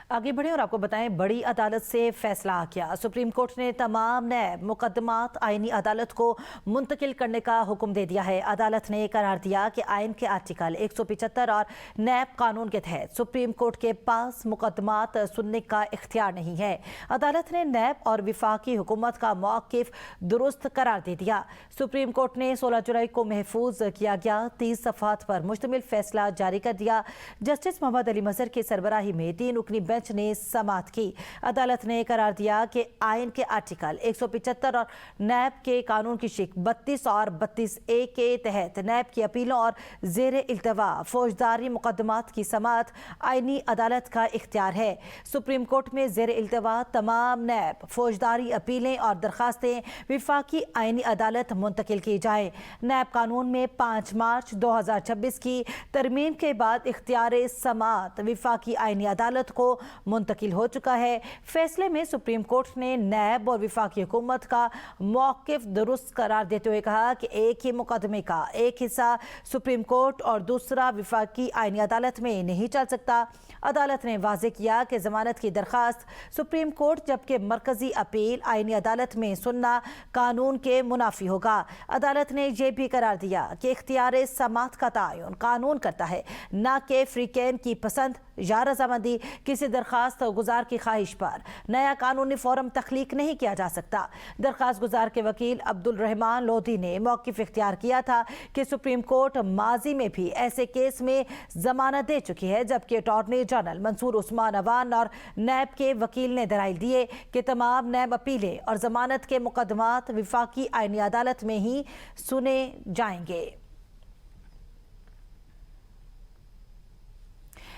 आगे बढ़े और आपको बताएं, बड़ी अदालत से फैसला आ गया। सुप्रीम कोर्ट ने तमाम नैब मुकदमात आईनी अदालत को मुंतकिल करने का हुक्म दे दिया है। अदालत ने करार दिया कि आइन के आर्टिकल 175 और नैब कानून के तहत सुप्रीम कोर्ट के पास मुकदमात सुनने का इख्तियार नहीं है। अदालत ने नैब और विफाकी हुकूमत का मौक़िफ़ दुरुस्त करार दे दिया। सुप्रीम कोर्ट ने 16 जुलाई को महफूज किया गया 30 सफ़हात पर मुश्तमिल फैसला जारी कर दिया। जस्टिस मोहम्मद अली मजहर की सरबराही में 3 रुकनी बेंच ने समाअत की। अदालत ने करार दिया कि आइन के आर्टिकल 175 और नैब के कानून की शिक 32 और 32A के तहत नैब की अपीलों और ज़ेर इल्तवा फौजदारी मुकदमात की समाअत आइनी अदालत का इख्तियार है। सुप्रीम कोर्ट में ज़ेर इल्तवा तमाम नैब फौजदारी अपीलें और दरखास्तें विफाकी आइनी अदालत मुंतकिल की जाए। नैब कानून में 5 मार्च 2026 की तरमीम के बाद इख्तियार समाअत विफाकी आइनी अदालत को मुंतकिल हो चुका है। फैसले में सुप्रीम कोर्ट ने नैब और विफाकी हुकूमत का मौक़िफ़ दुरुस्त करार देते हुए कहा कि एक ही मुकदमे का एक हिस्सा सुप्रीम कोर्ट और दूसरा विफाकी आइनी अदालत में नहीं चल सकता। अदालत ने वाज़ेह किया कि ज़मानत की दरख्वास्त सुप्रीम कोर्ट जबकि मरकज़ी अपील आइनी अदालत में सुनना कानून के मुनाफी होगा। अदालत ने यह भी करार दिया कि इख्तियार समाअत का तयन कानून करता है, न कि फ्रीकैन की पसंद या रजामंदी। किसी दरख्वास्त गुजार की ख्वाहिश पर नया कानूनी फोरम तख्लीक नहीं किया जा सकता। दरख्वास्त गुजार के वकील अब्दुल रहमान लोधी ने मौक़िफ़ इख्तियार किया था कि सुप्रीम कोर्ट माजी में भी ऐसे केस में जमानत दे चुकी है, जबकि अटॉर्नी जनरल मंसूर उस्मान अवान और नैब के वकील ने दलाइल दिए कि तमाम नैब अपीलें और जमानत के मुकदमात विफाकी आइनी अदालत में ही सुने जाएंगे।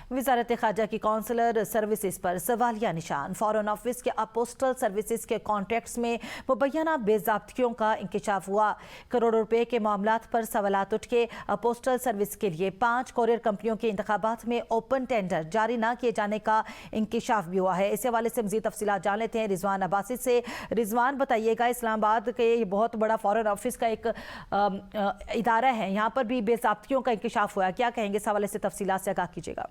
वज़ारत ख़ारजा की कौंसलर सर्विसेज पर सवालिया निशान। फॉरेन ऑफिस के अपोस्टल सर्विसेज के कॉन्ट्रैक्ट्स में मुबैना बेज़ाब्तियों का इंकशाफ हुआ। करोड़ों रुपए के मामलात पर सवालात उठ के अपोस्टल सर्विस के लिए 5 कोरियर कंपनियों के इंतखाबात में ओपन टेंडर जारी न किए जाने का इंकशाफ भी हुआ है। इस हवाले से मज़ीद तफसीलात जान लेते हैं रिजवान अब्बासी से। रिजवान, बताइएगा, इस्लामाबाद के ये बहुत बड़ा फॉरेन ऑफिस का एक इदारा है, यहाँ पर भी बेज़ाब्तियों का इंकशाफ हुआ, क्या कहेंगे इस हवाले से? तफसीलात से आगाह कीजिएगा।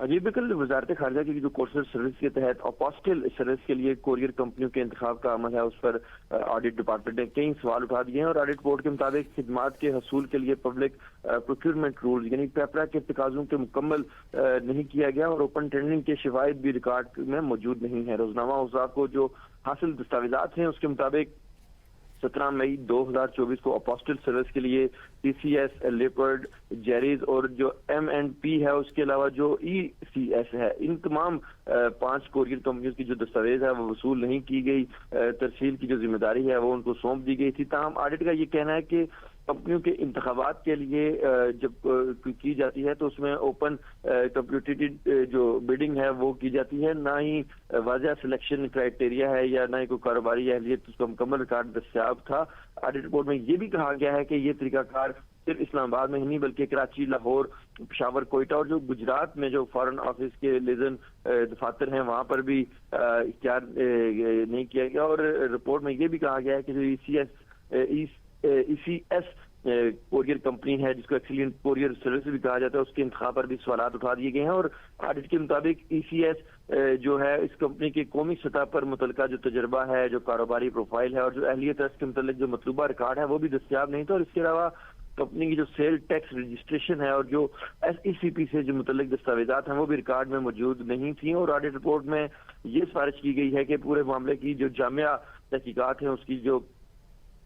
जी बिल्कुल, वजारत खारजा की जो कोर्सल सर्विस के तहत अपोस्टल सर्विस के लिए कोरियर कंपनियों के इंतखाब का अमल है, उस पर ऑडिट डिपार्टमेंट ने कई सवाल उठा दिए हैं। और ऑडिट रिपोर्ट के मुताबिक खिदमात के हसूल के लिए पब्लिक प्रोक्योरमेंट रूल्स यानी पेपरा के तकाज़ों के मुकम्मल नहीं किया गया और ओपन टेंडरिंग के शिवायत भी रिकॉर्ड में मौजूद नहीं है। रोजनामा औसाफ को जो हासिल दस्तावेजात हैं उसके मुताबिक 17 मई 2024 को अपोस्टल सर्विस के लिए TCS, लेपर्ड, जेरीज और जो M&P है, उसके अलावा जो ECS है, इन तमाम 5 कोरियर कंपनियों की जो दस्तावेज है वो वसूल नहीं की गई। तरसील की जो जिम्मेदारी है वो उनको सौंप दी गई थी। ताहम ऑडिट का ये कहना है कि कंपनियों के इंतखाबात के लिए जब की जाती है तो उसमें ओपन कंप्यूटेड जो बिडिंग है वो की जाती है, ना ही वाज़ह सिलेक्शन क्राइटेरिया है या ना ही कोई कारोबारी अहलियत, उसका मुकम्मल रिकॉर्ड दस्तियाब था। ऑडिट रिपोर्ट में ये भी कहा गया है कि ये तरीकाकार सिर्फ इस्लामाबाद में ही नहीं बल्कि कराची, लाहौर, पेशावर, कोयटा और जो गुजरात में जो फॉरेन ऑफिस के लिजन दफातर हैं वहाँ पर भी इख्तियार नहीं किया गया। और रिपोर्ट में ये भी कहा गया है कि जो ECS कोरियर कंपनी है, जिसको एक्सीलेंट कोरियर सर्विस भी कहा जाता है, उसके इंतखाब पर भी सवालात उठा दिए गए हैं। और ऑडिट के मुताबिक ECS जो है इस कंपनी के कौमी सतह पर मुतलका जो तजर्बा है, जो कारोबारी प्रोफाइल है और जो अहलियत है, इसके मुतल्लिक जो मतलूबा रिकॉर्ड है वो भी दस्तियाब नहीं था। और इसके अलावा कंपनी की जो सेल टैक्स रजिस्ट्रेशन है और जो SECP से जो मुतल्लिक दस्तावेजात हैं वो भी रिकॉर्ड में मौजूद नहीं थी। और ऑडिट रिपोर्ट में ये सिफारिश की गई है कि पूरे मामले की जो जामिया तहकीकात है उसकी जो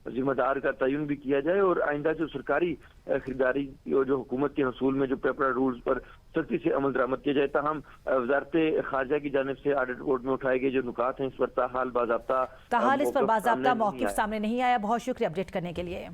जिम्मेदार का तयन भी किया जाए और आइंदा जो सरकारी खरीदारी और जो हुकूमत के हसूल में जो पेपरा रूल्स पर सख्ती से अमल दरामद किया जाए। ताहम वजारत खारजा की जानिब से ऑडिट रिपोर्ट में उठाए गए जो नुकात हैं इस पर ताहाल इस पर बाज़ाब्ता मौक़िफ़ सामने नहीं आया। बहुत शुक्रिया अपडेट करने के लिए।